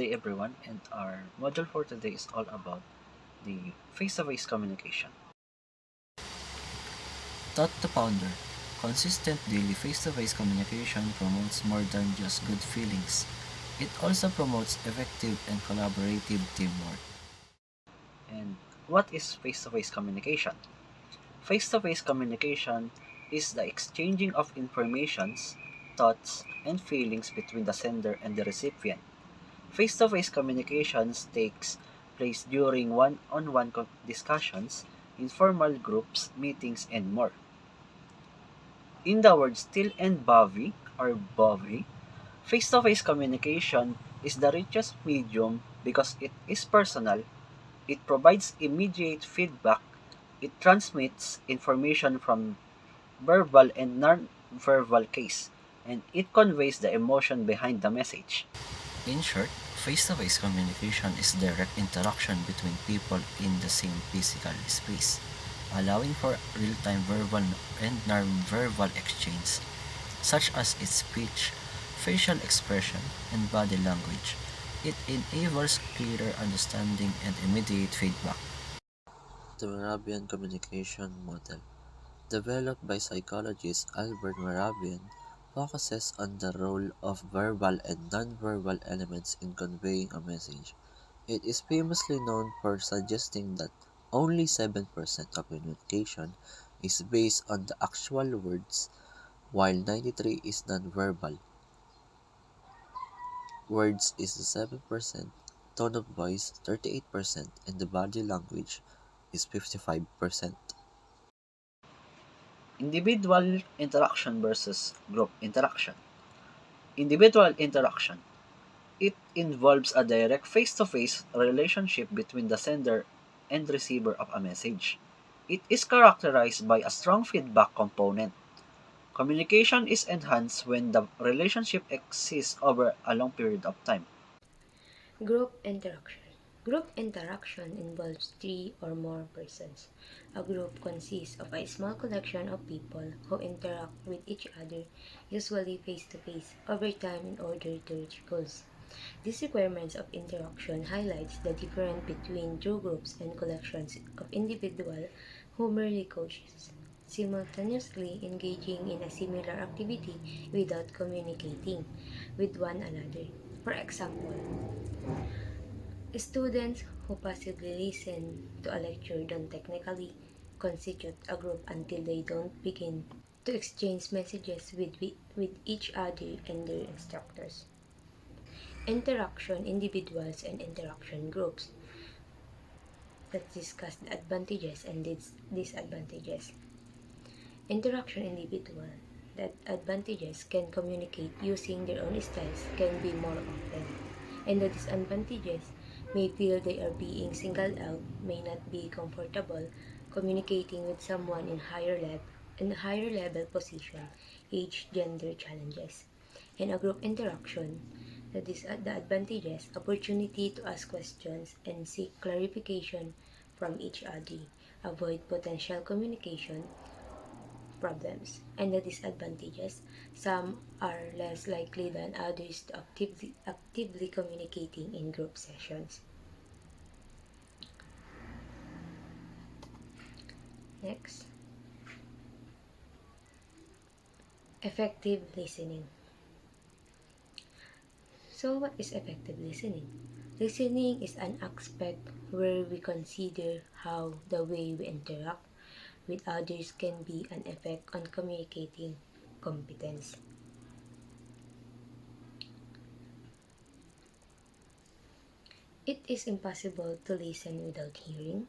Hey everyone, and our module for today is all about the face-to-face communication. Thought the founder, consistent daily face-to-face communication promotes more than just good feelings. It also promotes effective and collaborative teamwork. And what is face-to-face communication? Face-to-face communication is the exchanging of informations, thoughts, and feelings between the sender and the recipient. Face-to-face communications takes place during one-on-one discussions, informal groups, meetings, and more. In the words Till and Bovey, face-to-face communication is the richest medium because it is personal, it provides immediate feedback, it transmits information from verbal and non-verbal case, and it conveys the emotion behind the message. In short, face-to-face communication is direct interaction between people in the same physical space, allowing for real-time verbal and non-verbal exchange, such as its speech, facial expression, and body language. It enables clearer understanding and immediate feedback. The Mehrabian communication model, developed by psychologist Albert Mehrabian, focuses on the role of verbal and nonverbal elements in conveying a message. It is famously known for suggesting that only 7% of communication is based on the actual words, while 93 is nonverbal. Words is 7%, tone of voice 38%, and the body language is 55%. Individual interaction versus group interaction. Individual interaction. It involves a direct face-to-face relationship between the sender and receiver of a message. It is characterized by a strong feedback component. Communication is enhanced when the relationship exists over a long period of time. Group interaction. Group interaction involves three or more persons. A group consists of a small collection of people who interact with each other, usually face to face, over time in order to reach goals. These requirements of interaction highlights the difference between true groups and collections of individuals who merely coexist, simultaneously engaging in a similar activity without communicating with one another. For example, students who passively listen to a lecture don't technically constitute a group until they don't begin to exchange messages with each other and their instructors. Interaction individuals and interaction groups. Let's discuss the advantages and disadvantages. Interaction individual. The advantages can communicate using their own styles can be more often. And the disadvantages may feel they are being singled out, may not be comfortable communicating with someone in higher level position, age, gender challenges. In a group interaction, the advantages opportunity to ask questions and seek clarification from each other, avoid potential communication problems, and the disadvantages. Some are less likely than others to actively communicating in group sessions. Next, effective listening. So, what is effective listening? Listening is an aspect where we consider how the way we interact with others can be an effect on communicating competence. It is impossible to listen without hearing.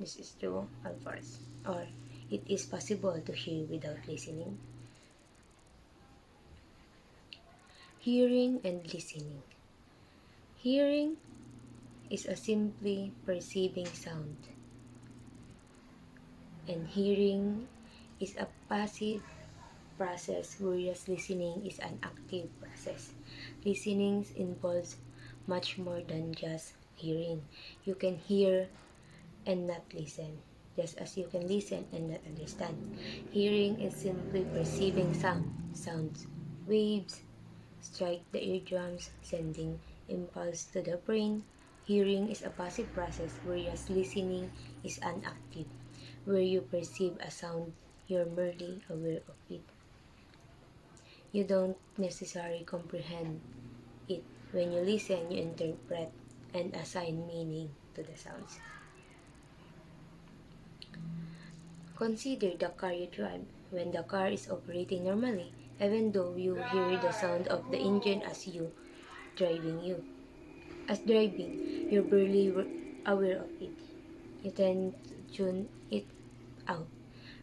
This is true or false. Or it is possible to hear without listening. Hearing and listening. Hearing is a simply perceiving sound, and hearing is a passive process, whereas listening is an active process. Listening involves much more than just hearing. You can hear and not listen, just as you can listen and not understand. Hearing is simply perceiving sounds, waves strike the eardrums, sending impulse to the brain. Hearing is a passive process, whereas listening is an active, where you perceive a sound, you're merely aware of it. You don't necessarily comprehend it. When you listen, you interpret and assign meaning to the sounds. Consider the car you drive. When the car is operating normally, even though you hear the sound of the engine driving you, as driving, you're barely aware of it. You tend to tune it out.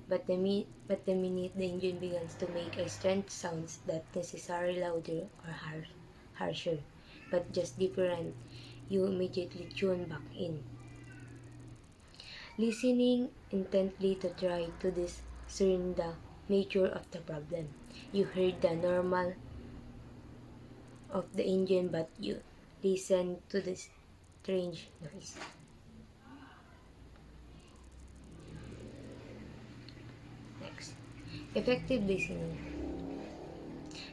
But the minute the engine begins to make a strange sounds, not necessarily louder or harsher, but just different, you immediately tune back in. Listening intently to try to discern the nature of the problem. You heard the normal of the engine, but you listen to the strange noise. Next, effective listening.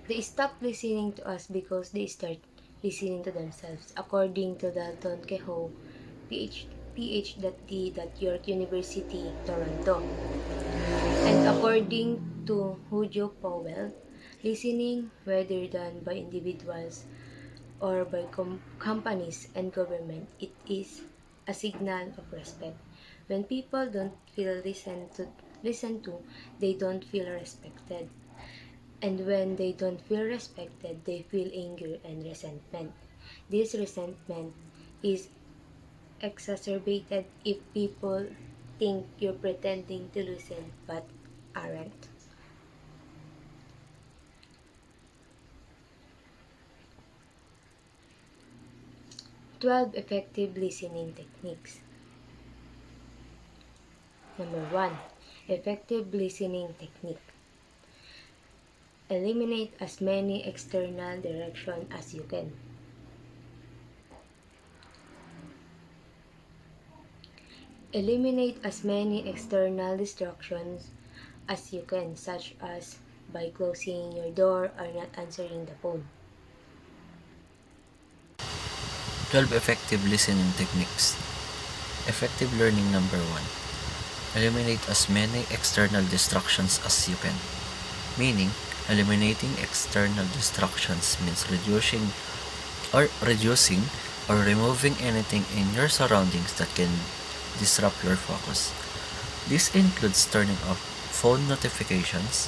They stop listening to us because they start listening to themselves. According to Dalton Kehoe, PhD at York University, Toronto. And according to Hujo Powell, listening, whether done by individuals or by companies and government, it is a signal of respect. When people don't feel listened to, they don't feel respected. And when they don't feel respected, they feel anger and resentment. This resentment is exacerbated if people think you're pretending to listen but aren't. 12 effective listening techniques. Number 1. Effective listening technique. Eliminate as many external directions as you can. Eliminate as many external distractions as you can, such as by closing your door or not answering the phone. 12 effective listening techniques. Effective learning number 1. Eliminate as many external distractions as you can. Meaning, eliminating external distractions means reducing or removing anything in your surroundings that can disrupt your focus. This includes turning off phone notifications,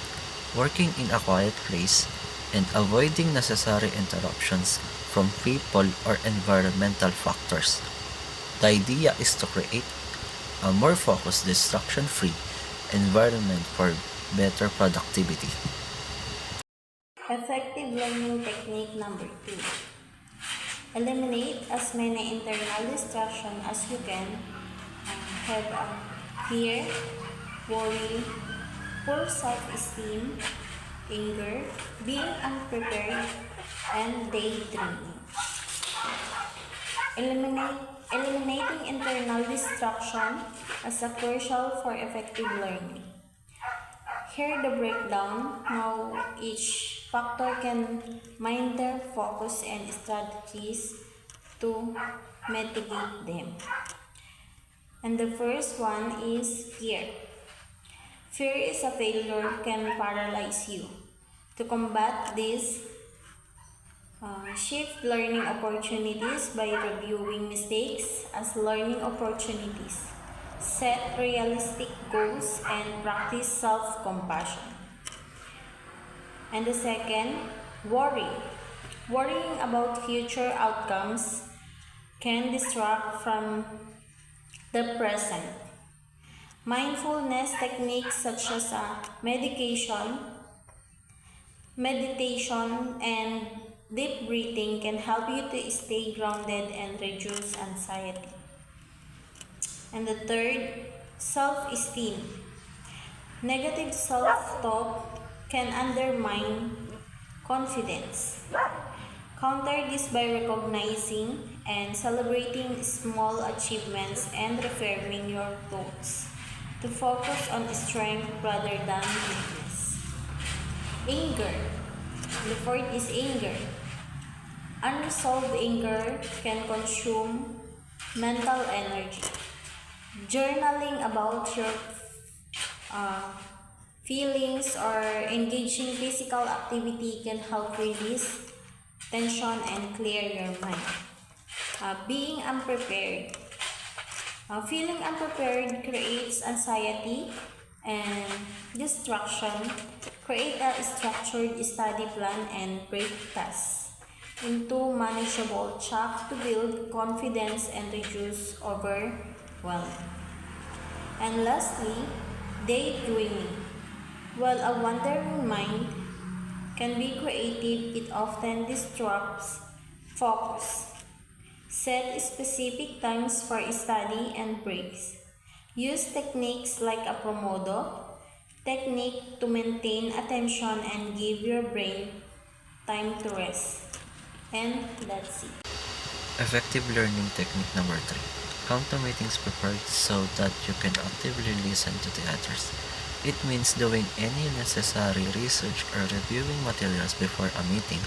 working in a quiet place, and avoiding necessary interruptions from people or environmental factors. The idea is to create a more focused, distraction-free environment for better productivity. Effective learning technique number 2. Eliminate as many internal distractions as you can. Have fear, worry, poor self-esteem, anger, being unprepared, and daydreaming. Eliminating internal distraction is crucial for effective learning. Here the breakdown, how each factor can mind their focus and strategies to mitigate them. And the first one is fear. Fear is a failure can paralyze you. To combat this, shift learning opportunities by reviewing mistakes as learning opportunities. Set realistic goals and practice self-compassion. And the second, worry. Worrying about future outcomes can distract from the present. Mindfulness techniques such as meditation, and deep breathing can help you to stay grounded and reduce anxiety. And the third, self-esteem. Negative self-talk can undermine confidence. Counter this by recognizing and celebrating small achievements and reframing your thoughts to focus on strength rather than weakness. Anger. The fourth is anger. Unresolved anger can consume mental energy. Journaling about your uh, feelings or engaging physical activity can help release tension and clear your mind. Being unprepared. Feeling unprepared creates anxiety and distraction. Create a structured study plan and break tasks into manageable chunks to build confidence and reduce overwhelm. And lastly, daydreaming. While a wandering mind can be creative, it often disrupts focus. Set specific times for study and breaks. Use techniques like a Pomodoro technique to maintain attention and give your brain time to rest. And that's it. Effective learning technique number 3. Come to meetings prepared so that you can actively listen to the others. It means doing any necessary research or reviewing materials before a meeting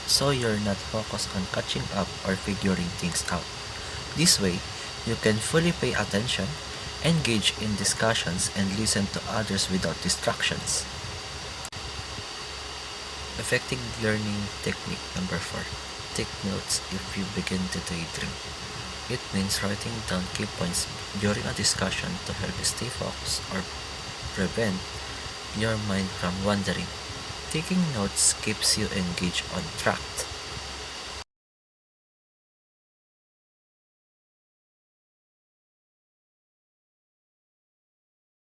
so you're not focused on catching up or figuring things out. This way, you can fully pay attention, engage in discussions, and listen to others without distractions. Effective learning technique number 4. Take notes if you begin to daydream. It means writing down key points during a discussion to help you stay focused or prevent your mind from wandering. Taking notes keeps you engaged on track.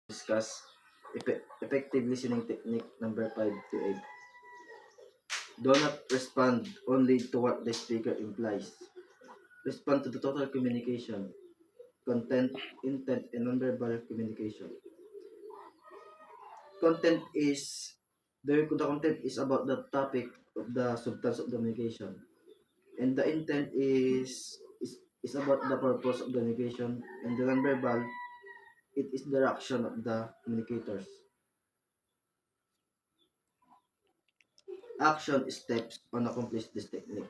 Discuss effective listening technique number 5 to 8. Do not respond only to what the speaker implies. Respond to the total communication, content, intent, and nonverbal communication. Content is the content is about the topic of the substance of the communication, and the intent is about the purpose of the communication, and the nonverbal it is the action of the communicators. Action steps on accomplish this technique.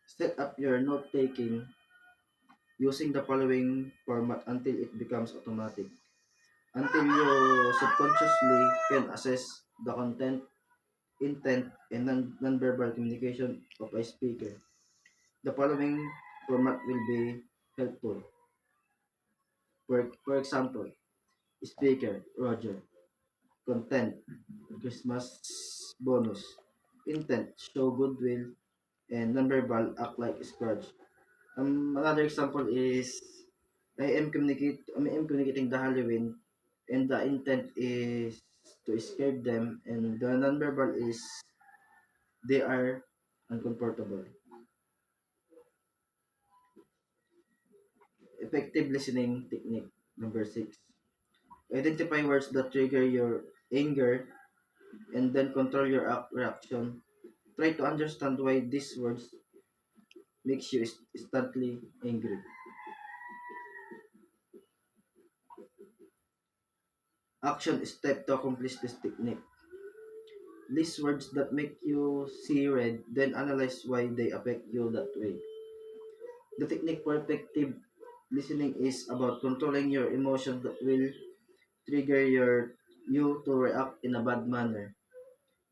Set up your note taking using the following format until it becomes automatic. Until you subconsciously can assess the content, intent, and nonverbal communication of a speaker. The following format will be helpful. For example, speaker, Roger. Content, Christmas bonus. Intent, show goodwill. And nonverbal, act like Scrooge. Another example is I am communicating the Halloween, and the intent is to scare them, and the nonverbal is they are uncomfortable. Effective listening technique number 6. Identify words that trigger your anger and then control your reaction. Try to understand why these words makes you instantly angry. Action step to accomplish this technique. List words that make you see red, then analyze why they affect you that way. The technique for effective listening is about controlling your emotions that will trigger you to react in a bad manner.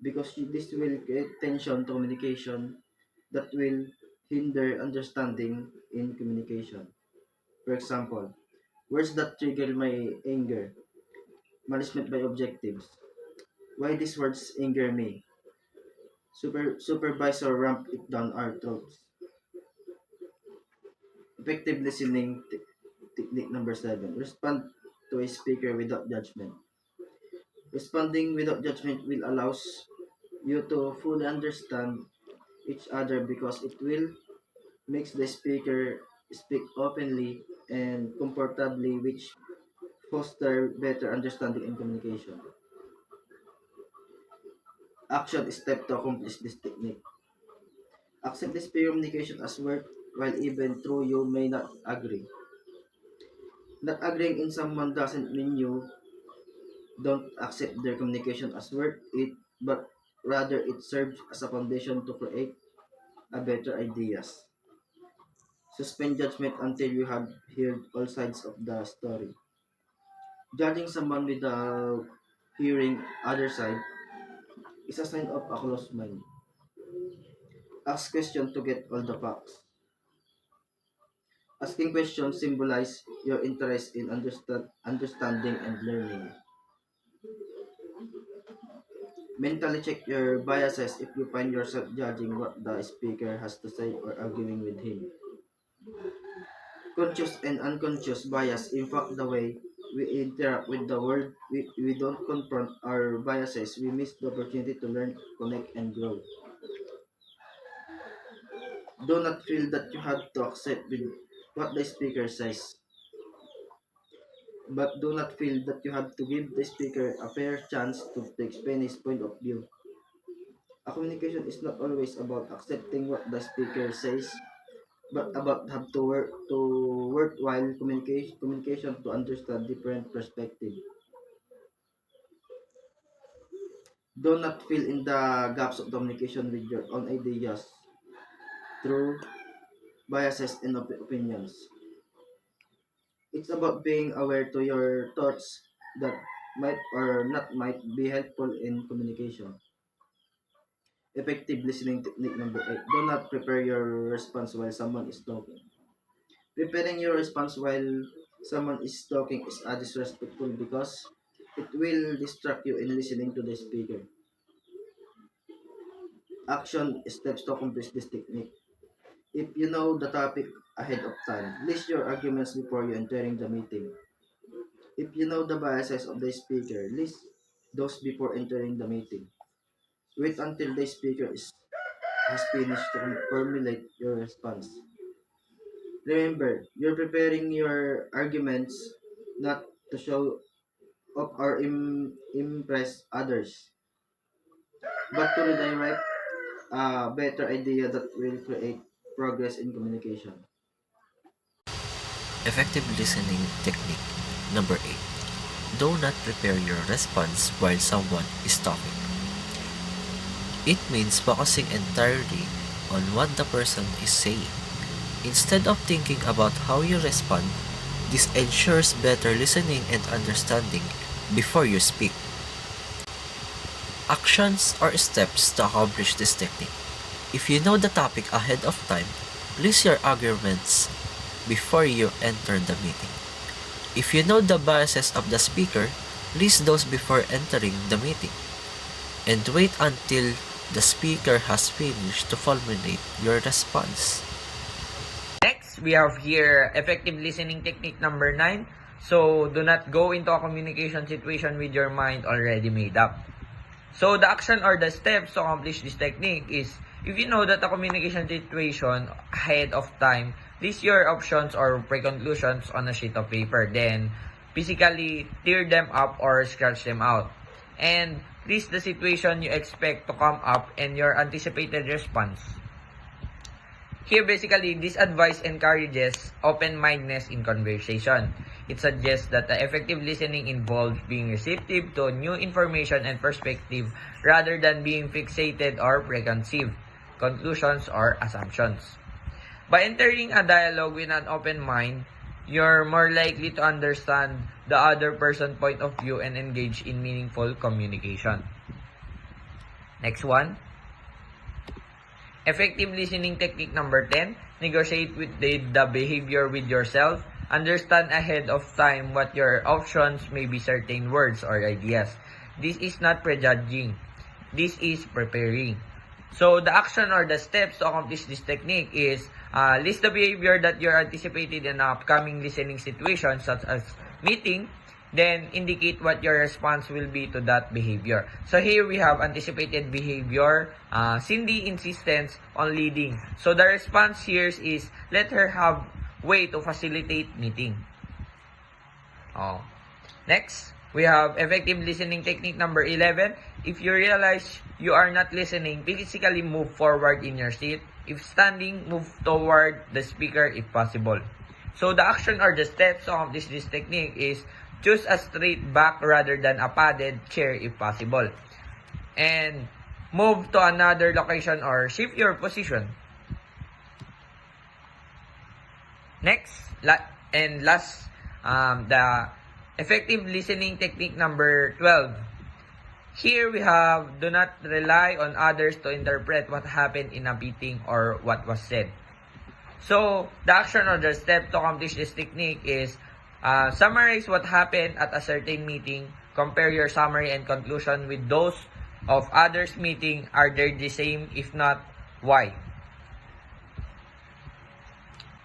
Because this will create tension to communication that will hinder understanding in communication. For example, words that trigger my anger, management by objectives. Why these words anger me? Supervisor ramp it down our throats. Effective listening technique number 7. Respond to a speaker without judgment. Responding without judgment will allows you to fully understand each other because it will makes the speaker speak openly and comfortably which foster better understanding and communication. Action step to accomplish this technique. Accept this peer communication as work while even though you may not agree. Not agreeing in someone doesn't mean you don't accept their communication as work, but rather it serves as a foundation to create a better ideas. Suspend judgment until you have heard all sides of the story. Judging someone without hearing other side is a sign of a closed mind. Ask questions to get all the facts. Asking questions symbolize your interest in understanding and learning. Mentally check your biases if you find yourself judging what the speaker has to say or arguing with him. Conscious and unconscious bias impact the way we interact with the world. We don't confront our biases, we miss the opportunity to learn, connect, and grow. Do not feel that you have to accept with what the speaker says, but do not feel that you have to give the speaker a fair chance to explain his point of view. A communication is not always about accepting what the speaker says, but about have to worthwhile communication to understand different perspective. Do not fill in the gaps of communication with your own ideas through biases and opinions. It's about being aware to your thoughts that might or not might be helpful in communication. Effective listening technique number 8. Do not prepare your response while someone is talking. Preparing your response while someone is talking is disrespectful because it will distract you in listening to the speaker. Action steps to accomplish this technique. If you know the topic ahead of time, list your arguments before you entering the meeting. If you know the biases of the speaker, list those before entering the meeting. Wait until the has finished to formulate your response. Remember, you're preparing your arguments not to show off or impress others, but to redirect a better idea that will create progress in communication. Effective listening technique number 8. Do not prepare your response while someone is talking. It means focusing entirely on what the person is saying. Instead of thinking about how you respond, this ensures better listening and understanding before you speak. Actions or steps to accomplish this technique. If you know the topic ahead of time, list your arguments before you enter the meeting. If you know the biases of the speaker, list those before entering the meeting. And wait until the speaker has finished to formulate your response. Next, we have here effective listening technique number 9. So, do not go into a communication situation with your mind already made up. So, the action or the steps to accomplish this technique is, if you know that the communication situation ahead of time, list your options or pre-conclusions on a sheet of paper. Then, physically tear them up or scratch them out. And list the situation you expect to come up and your anticipated response. Here, basically, this advice encourages open-mindedness in conversation. It suggests that the effective listening involves being receptive to new information and perspective rather than being fixated or preconceived conclusions or assumptions. By entering a dialogue with an open mind, you're more likely to understand the other person's point of view and engage in meaningful communication. Next one. Effective listening technique number 10. Negotiate with the behavior with yourself. Understand ahead of time what your options may be certain words or ideas. This is not prejudging. This is preparing. So, the action or the steps to accomplish this technique is list the behavior that you're anticipated in an upcoming listening situation such as meeting. Then, indicate what your response will be to that behavior. So, here we have anticipated behavior. Cindy insistence on leading. So, the response here is let her have way to facilitate meeting. Next, we have effective listening technique number 11. If you realize you are not listening, physically move forward in your seat. If standing, move toward the speaker if possible. So, the action or the steps of this technique is choose a straight back rather than a padded chair if possible. And move to another location or shift your position. Next, last, the effective listening technique number 12. Here we have, do not rely on others to interpret what happened in a meeting or what was said. So, the action or the step to accomplish this technique is summarize what happened at a certain meeting, compare your summary and conclusion with those of others' meeting. Are they the same? If not, why?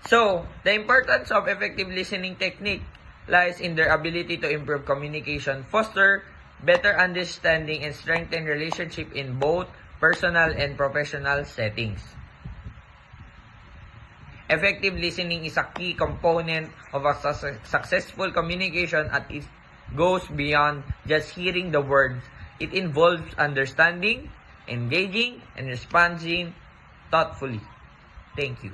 So, the importance of effective listening technique lies in their ability to improve communication, foster better understanding, and strengthen relationship in both personal and professional settings. Effective listening is a key component of a successful communication, and it goes beyond just hearing the words. It involves understanding, engaging, and responding thoughtfully. Thank you.